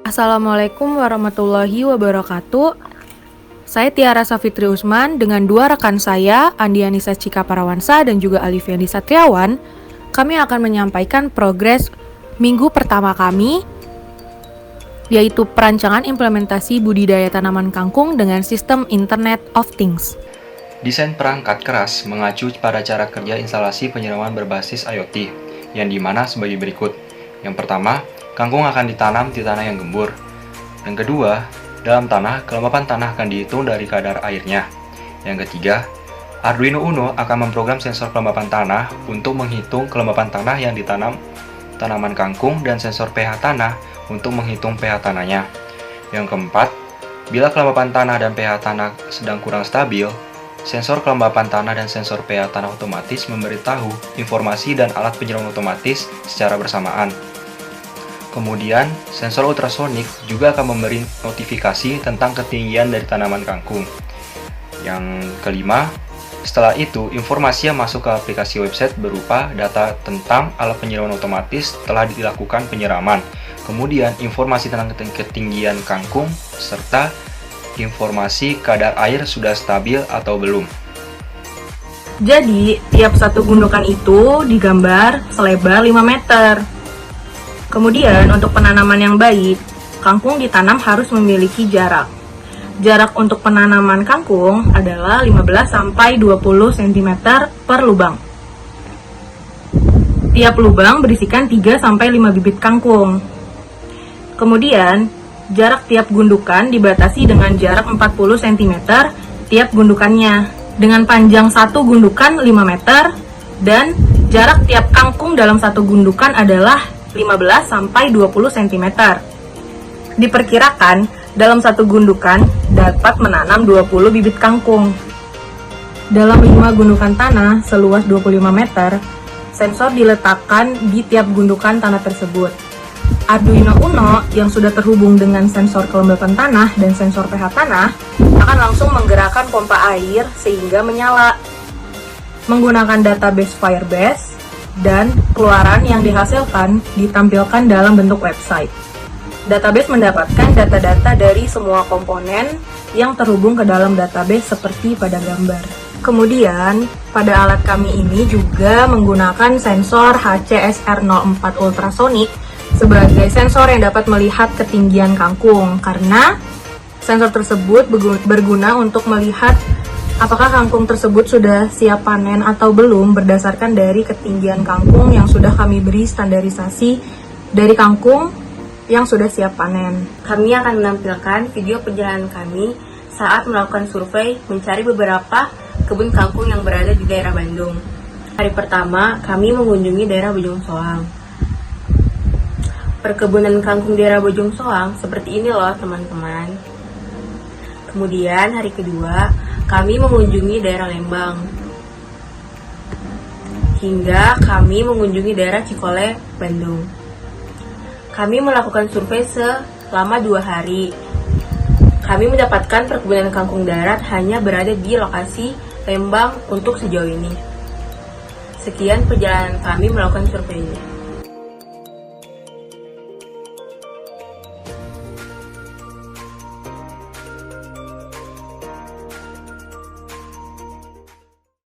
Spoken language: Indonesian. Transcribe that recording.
Assalamualaikum warahmatullahi wabarakatuh. Saya Tiara Safitri Usman dengan dua rekan saya, Andianisa Cika Parawansa dan juga Alifiandi Satriawan. Kami akan menyampaikan progres minggu pertama kami, yaitu perancangan implementasi budidaya tanaman kangkung dengan sistem Internet of Things. Desain perangkat keras mengacu pada cara kerja instalasi penyiraman berbasis IoT, yang dimana sebagai berikut. Yang pertama, kangkung akan ditanam di tanah yang gembur. Yang kedua, dalam tanah, kelembapan tanah akan dihitung dari kadar airnya. Yang ketiga, Arduino Uno akan memprogram sensor kelembapan tanah untuk menghitung kelembapan tanah yang ditanam tanaman kangkung dan sensor pH tanah untuk menghitung pH tanahnya. Yang keempat, bila kelembapan tanah dan pH tanah sedang kurang stabil, sensor kelembapan tanah dan sensor pH tanah otomatis memberitahu informasi dan alat penyiraman otomatis secara bersamaan. Kemudian, sensor ultrasonik juga akan memberi notifikasi tentang ketinggian dari tanaman kangkung. Yang kelima, setelah itu informasi yang masuk ke aplikasi website berupa data tentang alat penyiraman otomatis telah dilakukan penyiraman. Kemudian, informasi tentang ketinggian kangkung serta informasi kadar air sudah stabil atau belum. Jadi, tiap satu gundukan itu digambar selebar 5 meter. Kemudian, untuk penanaman yang baik, kangkung ditanam harus memiliki jarak. Jarak untuk penanaman kangkung adalah 15-20 cm per lubang. Tiap lubang berisikan 3-5 bibit kangkung. Kemudian, jarak tiap gundukan dibatasi dengan jarak 40 cm tiap gundukannya, dengan panjang satu gundukan 5 meter, dan jarak tiap kangkung dalam satu gundukan adalah 15-20 cm. Diperkirakan, dalam satu gundukan dapat menanam 20 bibit kangkung. Dalam 5 gundukan tanah seluas 25 meter, sensor diletakkan di tiap gundukan tanah tersebut. Arduino Uno yang sudah terhubung dengan sensor kelembapan tanah dan sensor pH tanah akan langsung menggerakkan pompa air sehingga menyala. Menggunakan database Firebase dan keluaran yang dihasilkan ditampilkan dalam bentuk website. Database mendapatkan data-data dari semua komponen yang terhubung ke dalam database seperti pada gambar. Kemudian, pada alat kami ini juga menggunakan sensor HCSR04 ultrasonic sebagai sensor yang dapat melihat ketinggian kangkung, karena sensor tersebut berguna untuk melihat apakah kangkung tersebut sudah siap panen atau belum berdasarkan dari ketinggian kangkung yang sudah kami beri standarisasi dari kangkung yang sudah siap panen. Kami akan menampilkan video perjalanan kami saat melakukan survei mencari beberapa kebun kangkung yang berada di daerah Bandung. Hari pertama, kami mengunjungi daerah Bojong Soang. Perkebunan kangkung daerah Bojong Soang seperti ini loh teman-teman. Kemudian hari kedua, kami mengunjungi daerah Lembang. Hingga kami mengunjungi daerah Cikole, Bandung. Kami melakukan survei selama 2 hari. Kami mendapatkan perkebunan kangkung darat hanya berada di lokasi Lembang untuk sejauh ini. Sekian perjalanan kami melakukan survei ini.